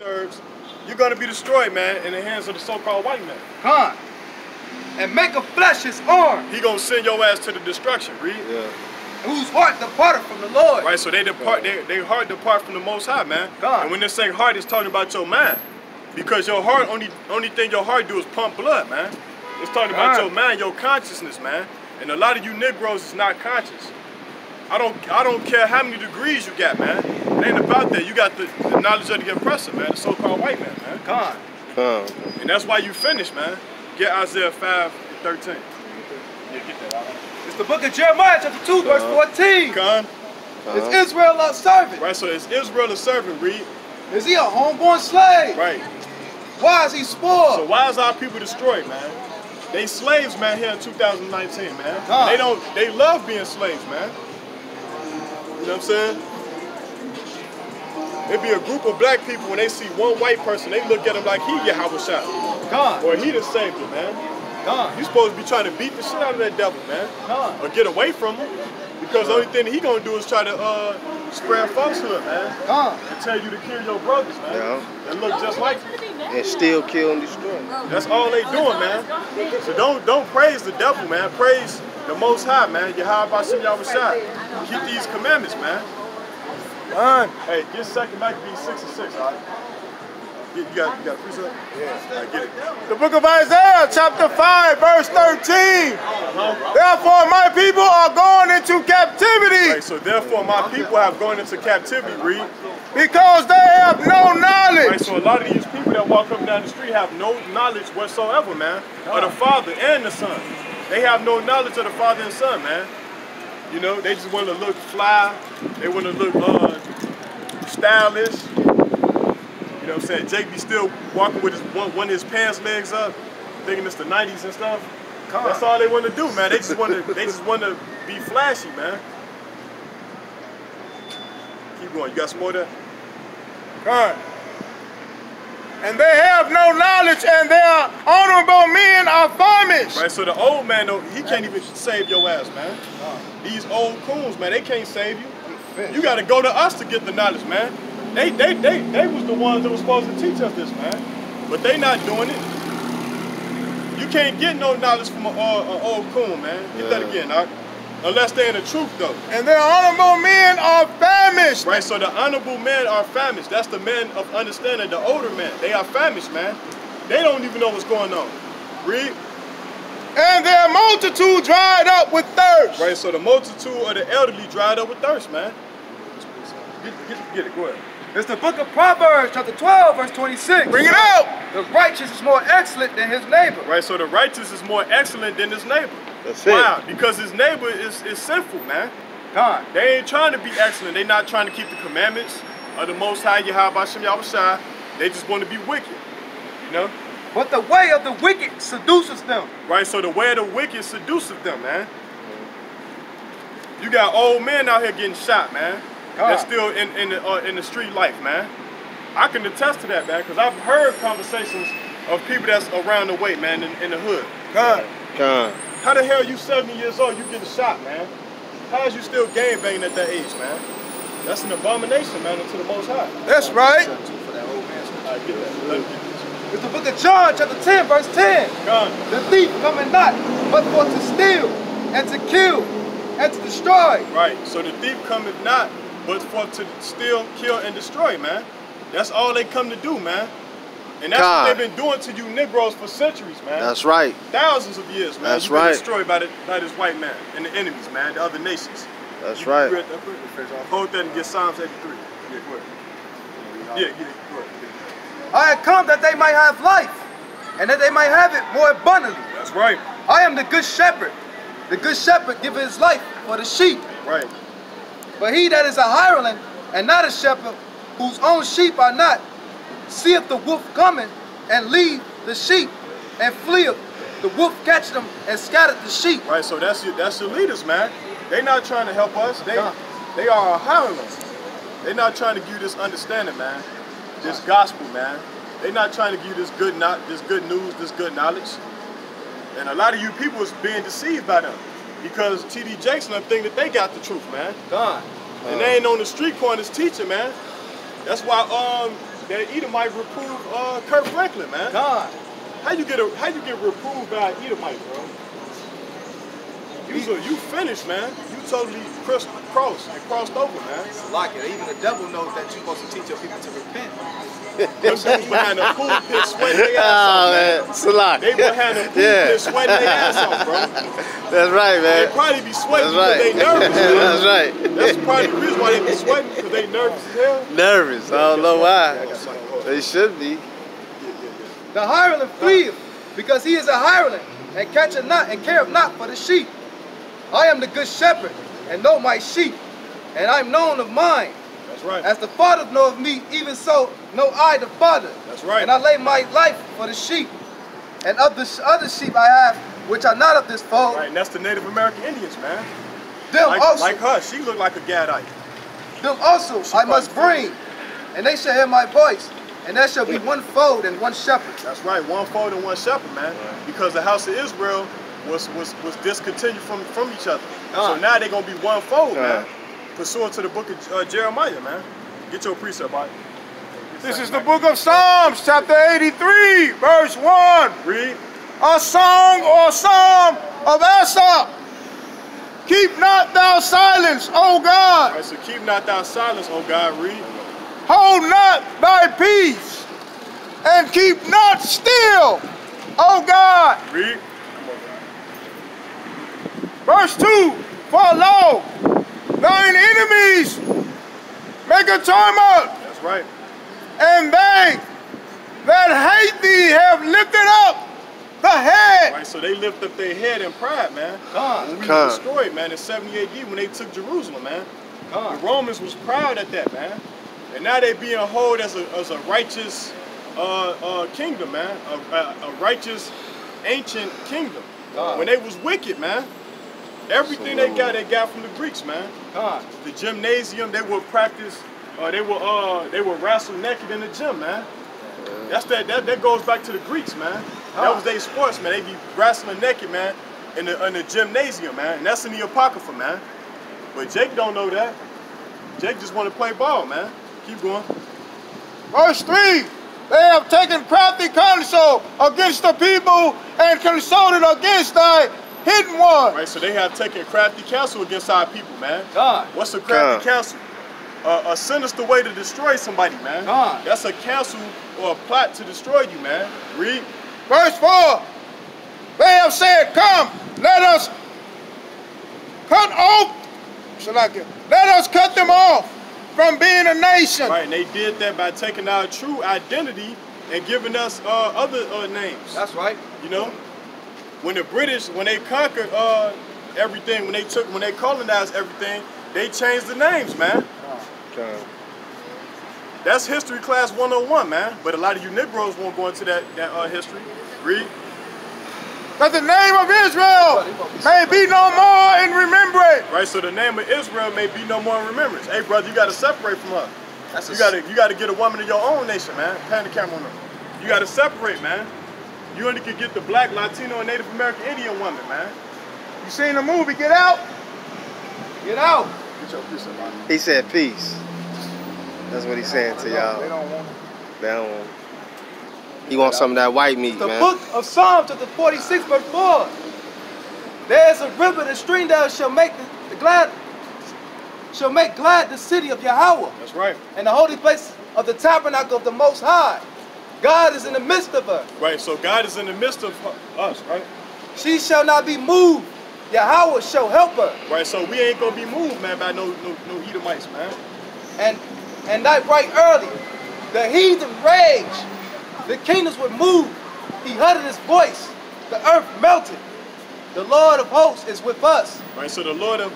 You're going to be destroyed, man, in the hands of the so-called white man. Con. And make of flesh his arm. He going to send your ass to the destruction, read. Yeah. Whose heart departed from the Lord. Right, so they heart depart from the Most High, man. God. And when they say heart, it's talking about your mind. Because your heart, only thing your heart do is pump blood, man. It's talking about your mind, your consciousness, man. And a lot of you Negroes is not conscious. I don't care how many degrees you got, man. It ain't about that. You got the knowledge of the oppressor, man, the so-called white man, man. God. And that's why you finished, man. Get Isaiah 5:13. Yeah, get that out. It's the book of Jeremiah, chapter 2, verse 14. Con. Is Israel a servant? Right, so is Israel a servant, read? Is he a homeborn slave? Right. Why is he spoiled? So why is our people destroyed, man? They slaves, man, here in 2019, man. They love being slaves, man. You know what I'm saying? It be a group of black people, when they see one white person, they look at him like he Yahweh shot. God. Or he the savior, man. God. You supposed to be trying to beat the shit out of that devil, man. God. Or get away from him. Because the only thing he gonna do is try to spread falsehood, man. God. And tell you to kill your brothers, man. Yeah. That look just like you. And still kill and destroy. That's all they doing, man. So don't praise the devil, man. Praise the Most High, man. Yahweh Bashim Yahweh Shai. Keep these commandments, man. Hey, get second Maccabees 6 and 6, all right? You got a precept? Yeah. I get it. The book of Isaiah, chapter 5, verse 13. Therefore, my people are going into captivity. Right, so therefore, my people have gone into captivity, read. Because they have no knowledge. Right, so a lot of these people that walk up and down the street have no knowledge whatsoever, man, of the Father and the Son. They have no knowledge of the Father and Son, man. You know, they just want to look fly. They want to look stylish. You know what I'm saying? Jake be still walking with one of his pants legs up, thinking it's the 90s and stuff. That's all they want to do, man. They just want to be flashy, man. Keep going. You got some more there? God. And they have no knowledge, and their honorable men are famished. Right, so the old man, though, he can't even save your ass, man. These old coons, man, they can't save you. You got to go to us to get the knowledge, man. They was the ones that was supposed to teach us this, man. But they not doing it. You can't get no knowledge from an old coon, man. Get that again, Doc. Unless they're in the truth, though. And their honorable men are famished. Right, so the honorable men are famished. That's the men of understanding, the older men. They are famished, man. They don't even know what's going on. Read. And their multitude dried up with thirst. Right, so the multitude of the elderly dried up with thirst, man. Get it, go ahead. It's the book of Proverbs, chapter 12, verse 26. Bring it out. The righteous is more excellent than his neighbor. Right, so the righteous is more excellent than his neighbor. That's it. Why? Because his neighbor is sinful, man. God. They ain't trying to be excellent. They not trying to keep the commandments of the Most High, Yahweh Bashim Yahweh Shai. They just want to be wicked, you know? But the way of the wicked seduces them. Right, so the way of the wicked seduces them, man. You got old men out here getting shot, man. That's still in the street life, man. I can attest to that, man, because I've heard conversations of people that's around the way, man, in the hood. How the hell you 70 years old, you getting shot, man? How is you still gang banging at that age, man? That's an abomination, man, unto the Most High. That's right. It's the book of John, chapter 10, verse 10. The thief cometh not, but for to steal, and to kill, and to destroy. Right, so the thief cometh not, but for to steal, kill, and destroy, man. That's all they come to do, man. And that's what they've been doing to you Negroes for centuries, man. That's right. Thousands of years, man. That's You've been right. destroyed by this white man and the enemies, man, the other nations. That's right. You read that book? Hold that and get Psalms 83. Yeah, go ahead. Yeah, go ahead. I had come that they might have life, and that they might have it more abundantly. That's right. I am the good shepherd. The good shepherd giveth his life for the sheep. Right. But he that is a hireling, and not a shepherd, whose own sheep are not, seeth the wolf coming, and leave the sheep, and fleeth. The wolf catch them, and scattered the sheep. Right, so that's your leaders, man. They not trying to help us. They are a hireling. They not trying to give you this understanding, man. This gospel, man. They not trying to give you this good news, this good knowledge. And a lot of you people is being deceived by them. Because T.D. Jakes and them think that they got the truth, man. And they ain't on the street corners teaching, man. That's why that Edomite reproved Kurt Franklin, man. God. How you get reproved by an Edomite, bro? You finished, man. You totally crossed over, man. Like it. Even the devil knows that you're supposed to teach your people to repent. Them dudes behind the pulpit sweating their ass off, man. Salak. They behind the pulpit sweating their ass off, bro. That's right, man. They probably be sweating That's because right. they nervous, man. That's right. That's probably the reason why they be sweating, because they nervous as hell. Nervous. I don't know why. They should be. The hireling fleeth, because he is a hireling, and catcheth not, and careth not for the sheep. I am the good shepherd, and know my sheep, and I am known of mine. That's right. As the Father knoweth me, even so know I the Father. That's right. And I lay my life for the sheep. And of the other sheep I have, which are not of this fold. Right, and that's the Native American Indians, man. Them also, like her, she looked like a Gadite. them also I must bring, and they shall hear my voice, and there shall be one fold and one shepherd. That's right, one fold and one shepherd, man. Because the house of Israel was discontinued from each other. So now they're gonna be one fold, man. Pursuant to the book of Jeremiah, man. Get your precept, Mike. This is the book of Psalms, chapter 83, verse 1. Read. A song or psalm of Asaph. Keep not thou silence, O God. All right, so keep not thou silence, O God. Read. Hold not thy peace, and keep not still, O God. Read. Verse 2, for lo, thine enemies make a tumult, That's right. and they that hate thee have lifted up the head. Right, so they lift up their head in pride, man. When we were destroyed, man, in 70 AD when they took Jerusalem, man. The Romans was proud at that, man. And now they being held as a righteous kingdom, man. A righteous, ancient kingdom. When they was wicked, man. Everything they got from the Greeks, man. The gymnasium, they would practice, they would wrestle naked in the gym, man. That goes back to the Greeks, man. That was their sports, man. They be wrestling naked, man, in the gymnasium, man. And that's in the Apocrypha, man. But Jake don't know that. Jake just want to play ball, man. Keep going. Verse 3, they have taken crafty counsel against the people and consulted against thy hidden one. Right, so they have taken crafty counsel against our people, man. What's a crafty counsel? A sinister way to destroy somebody, man. That's a counsel or a plot to destroy you, man. Read. Verse 4, they have said, come, let us cut off, let us cut them off from being a nation. Right, and they did that by taking our true identity and giving us other names. That's right. You know, when the British, when they conquered everything, when they colonized everything, they changed the names, man. That's history class 101, man. But a lot of you Negroes won't go into that history. Read. That the name of Israel may be no more in remembrance. Right, so the name of Israel may be no more in remembrance. Hey, brother, you got to separate from her. You got to get a woman of your own nation, man. Pan the camera on her. You got to separate, man. You only can get the black, Latino, and Native American Indian woman, man. You seen the movie Get Out? Get out. Get your piece of money. He said peace. That's what he's saying to y'all. They don't want it. They don't want it. He wants some of that white meat, The man. book of Psalms, chapter 46, verse 4. There is a river, the stream that shall make glad the city of Yahweh. That's right. And the holy place of the tabernacle of the Most High. God is in the midst of her. Right, so God is in the midst of us, right? She shall not be moved. Yahweh shall help her. Right, so we ain't gonna be moved, man, by no Edomites, man. And that right early, the heathen raged. The kingdoms were moved. He uttered his voice. The earth melted. The Lord of hosts is with us. Right, so the Lord of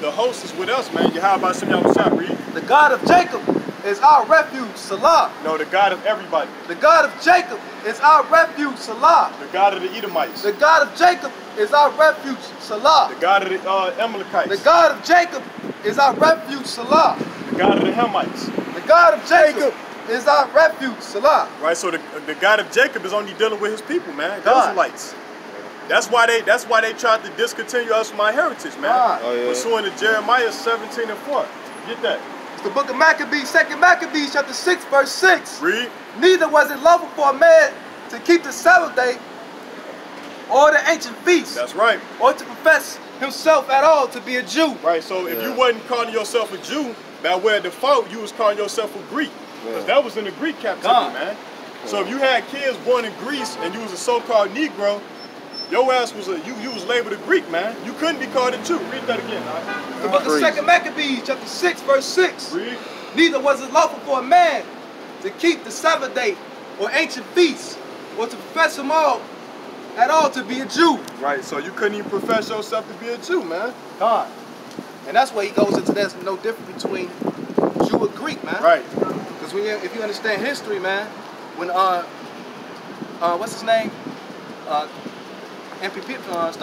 the host is with us, man. How about some y'all shot, read? The God of Jacob is our refuge, Salah. No, the God of everybody. The God of Jacob is our refuge, Salah. The God of the Edomites. The God of Jacob is our refuge, Salah. The God of the Amalekites. The God of Jacob is our refuge, Salah. The God of the Hamites. The God of Jacob is our refuge, Salah. Right, so the God of Jacob is only dealing with his people, man. The Israelites. That's why they tried to discontinue us from our heritage, man. Oh, yeah. Pursuing to Jeremiah 17 and 4. Get that. It's the book of Maccabees, 2nd Maccabees, chapter 6, verse 6. Read. Neither was it lawful for a man to keep the Sabbath day or the ancient feast. That's right. Or to profess himself at all to be a Jew. Right, so if you wasn't calling yourself a Jew, by way of default, you was calling yourself a Greek. Because that was in the Greek captivity, man. So if you had kids born in Greece and you was a so-called Negro, your ass was you was labeled a Greek, man. You couldn't be called a Jew. Read that again. The book of 2nd Maccabees, chapter 6, verse 6. Read. Neither was it lawful for a man to keep the Sabbath day or ancient feasts, or to profess them all at all to be a Jew. Right, so you couldn't even profess yourself to be a Jew, man. God. And that's where he goes into there's no difference between Jew or Greek, man. Right. Because if you understand history, man, when what's his name? Antiochus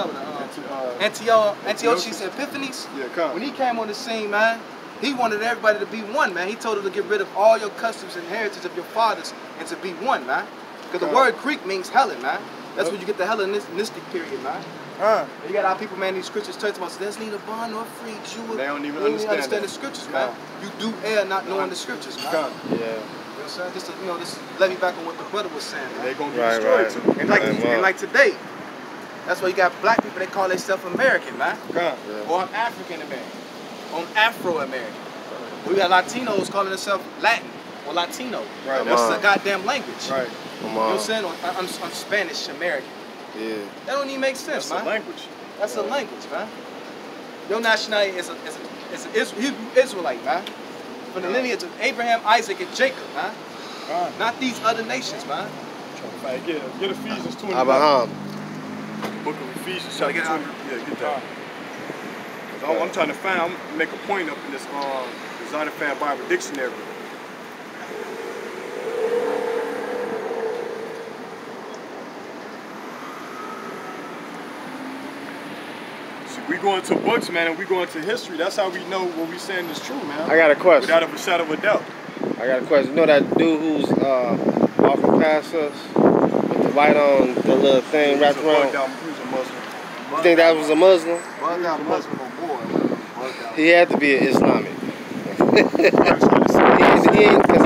Epiphanes. Yeah, come. When he came on the scene, man, he wanted everybody to be one, man. He told them to get rid of all your customs and heritage of your fathers and to be one, man. Because the word Greek means Hellen, man. That's where you get the Hellenistic period, man. You got our people, man, these scriptures tell about, there's neither bond nor free, Jew. They don't even understand the scriptures, man. You do err not knowing the scriptures, man. Yeah. You know what I'm saying? Just to, just let me back on what the brother was saying, man. They're going to be destroyed, too. And like today, that's why you got black people, they call themselves American, man. Or I'm African American. Or I'm Afro American. We got Latinos calling themselves Latin or Latino. Right. That's a goddamn language. Right. You know what I'm saying? I'm Spanish American. Yeah. That don't even make sense, man. That's a language. That's a language, man. Your nationality is an Hebrew Israelite, man. From the lineage of Abraham, Isaac, and Jacob, man. Not these other nations, man. Get Ephesians 20. Abraham. Book of Ephesians, chapter 20. Yeah, get that. I'm trying to find, I'm going to make a point up in this Designer Fan Bible Dictionary. See, we go into books, man, and we go into history. That's how we know what we're saying is true, man. I got a question. Without a shadow of a doubt. I got a question. You know that dude who's walking past us with the white on the little thing wrapped around? He was a Muslim. You think that was a Muslim? Muslim or boy. He had to be an Islamic. Because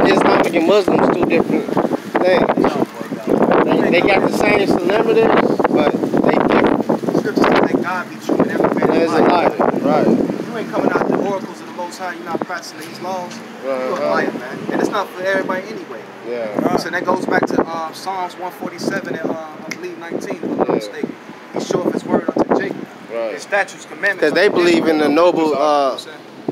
Islamic and Muslim is two different things. They got the same celebrities, but they different. The scriptures say that God be true and every man There's a life, right. You ain't coming out the oracles of the Most High, you're not practicing these laws. You're a liar, man. And it's not for everybody anyway. Yeah. So that goes back to Psalms 147 and I believe 19, if I'm not mistaken. He showed his word unto Jacob. Right. His statutes, commandments. Because they believe in the noble I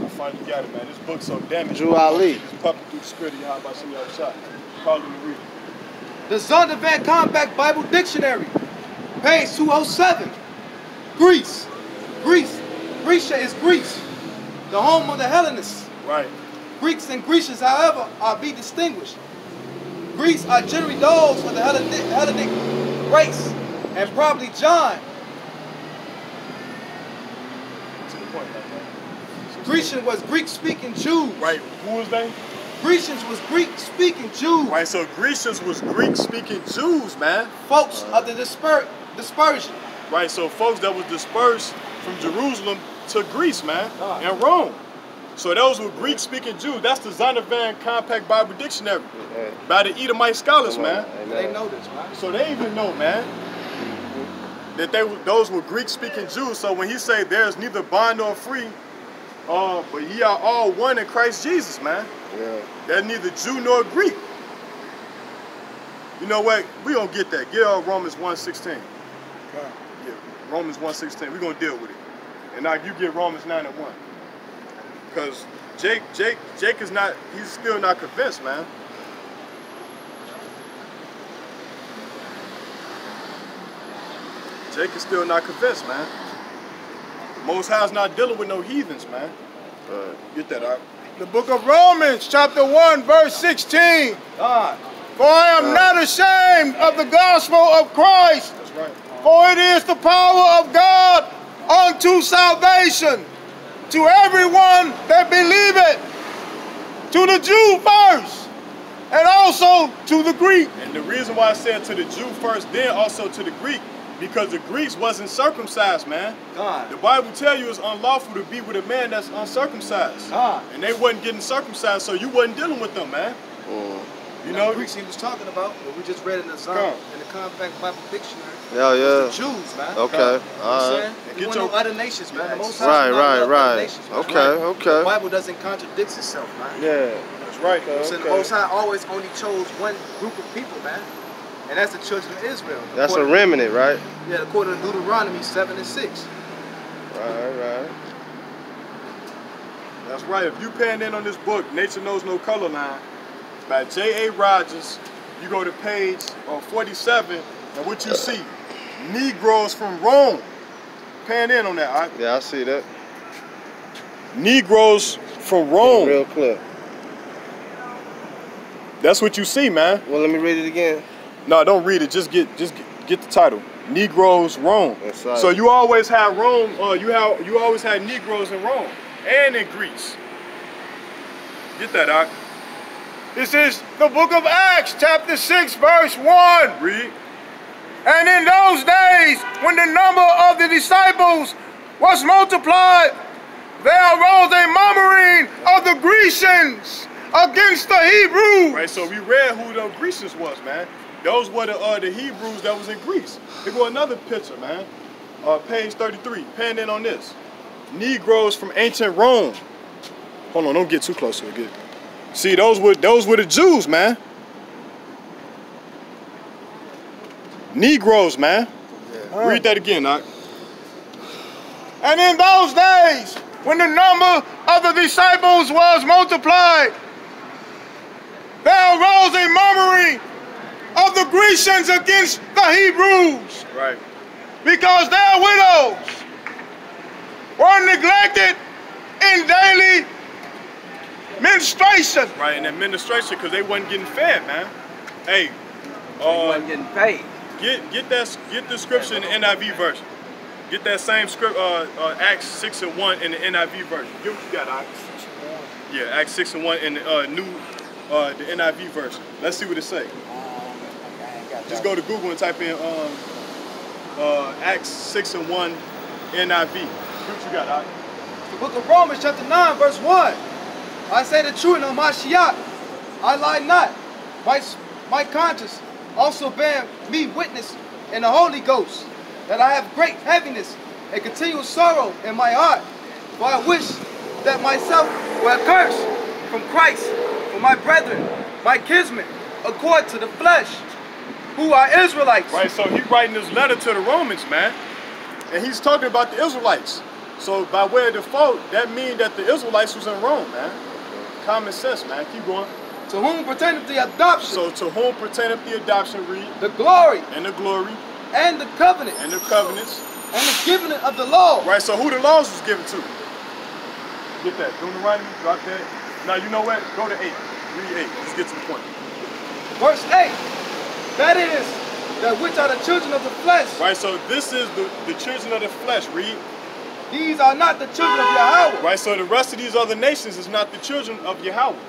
finally got it, man. This book's so damaged. Drew Ali. This puppet through the spirit of Yahweh by some other shot. Call him to read it. The Zondervan Compact Bible Dictionary, page 207. Greece. Grecia is Greece, the home of the Hellenists. Right. Greeks and Grecians, however, are be distinguished. Greeks are generally those of the Hellenic race, and probably John. To the point, man. Grecian was Greek-speaking Jews. Right. Who was they? Grecians was Greek-speaking Jews. Right, so Grecians was Greek-speaking Jews, man. Folks of the dispersion. Right, so folks that was dispersed from Jerusalem to Greece, man, and Rome. So those were Greek-speaking Jews. That's the Zondervan Compact Bible Dictionary by the Edomite scholars, man. They know this, man. So they even know, man, that those were Greek-speaking Jews. So when he say there's neither bond nor free, but ye are all one in Christ Jesus, man. Yeah. There's neither Jew nor Greek. You know what? We gonna get that. Get Romans 1:16. Yeah, Romans 1:16. We're gonna deal with it. And now you get Romans 9:1. Because Jake is not, he's still not convinced, man. Jake is still not convinced, man. Most High's not dealing with no heathens, man. Get that out. The book of Romans, chapter 1, verse 16. God. For I am not ashamed of the gospel of Christ. That's right. For it is the power of God unto salvation to everyone that believeth, to the Jew first, and also to the Greek. And the reason why I said to the Jew first, then also to the Greek, Because the Greeks wasn't circumcised, man. God. The Bible tell you it's unlawful to be with a man that's uncircumcised. God. And they wasn't getting circumcised, so you wasn't dealing with them, man. You know? The Greeks he was talking about, what we just read in the Psalm, in the Compact Bible Dictionary. Yeah, yeah. The Jews, man. Okay. You know what I'm saying? Get You want your- no other nations, man. The Most High Right. other nations, man. Okay. The Bible doesn't contradict itself, man. Yeah. That's right. So the Most High always only chose one group of people, man. And that's the children of Israel. That's a remnant, right? Yeah, according to Deuteronomy 7 and 6. Right. That's right. If you pan in on this book, Nature Knows No Color Line, by J.A. Rogers, you go to page 47, and what you see, Negroes from Rome. Pan in on that, all right? Yeah, I see that. Negroes from Rome. Real clip. That's what you see, man. Well, let me read it again. No, don't read it. Just get the title. Negroes Rome. That's right. So you always had Rome. You always had Negroes in Rome and in Greece. Get that out. This is the book of Acts, chapter 6, verse 1. Read. And in those days, when the number of the disciples was multiplied, there arose a murmuring of the Grecians against the Hebrews. Right. So we read who the Grecians was, man. Those were the Hebrews that was in Greece. Here go another picture, man. Page 33. Pan in on this. Negroes from ancient Rome. Hold on, don't get too close to it. See, those were the Jews, man. Negroes, man. Yeah. Read that again, Doc. And in those days, when the number of the disciples was multiplied, there arose a murmuring of the Grecians against the Hebrews. Right. Because their widows were neglected in daily ministration. Right, in administration, because they wasn't getting fed, man. Hey, They wasn't getting paid. get the scripture in the NIV version. Get that same script, Acts 6 and 1 in the NIV version. Get what you got, Doc. Yeah, Acts 6 and 1 in the the NIV version. Let's see what it say. Just go to Google and type in Acts 6 and 1 NIV. Get what you got, Doc. The book of Romans chapter 9 verse 1. I say the truth on my Mashiach, I lie not. My conscience also bear me witness in the Holy Ghost that I have great heaviness and continual sorrow in my heart. For I wish that myself were accursed from Christ for my brethren, my kinsmen, according to the flesh, who are Israelites. Right, so he's writing this letter to the Romans, man. And he's talking about the Israelites. So by way of default, that means that the Israelites was in Rome, man. Common sense, man. Keep going. To whom pertaineth the adoption. So to whom pertaineth the adoption, read. The glory. And the glory. And the covenant. And the covenants. And the giving of the law. Right, so who the laws was given to? Get that. Deuteronomy, drop that. Now you know what? Go to 8. Read 8. Let's get to the point. Verse 8. That is, that which are the children of the flesh. Right, so this is the children of the flesh, read. These are not the children of Yahweh. Right, so the rest of these other nations is not the children of Yahweh.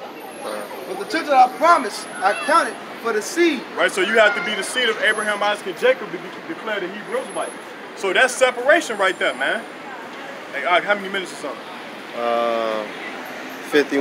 But the children of promise are counted for the seed. Right, so you have to be the seed of Abraham, Isaac, and Jacob to be declared a Hebrew Israelite. So that's separation right there, man. Hey, how many minutes or something? 50.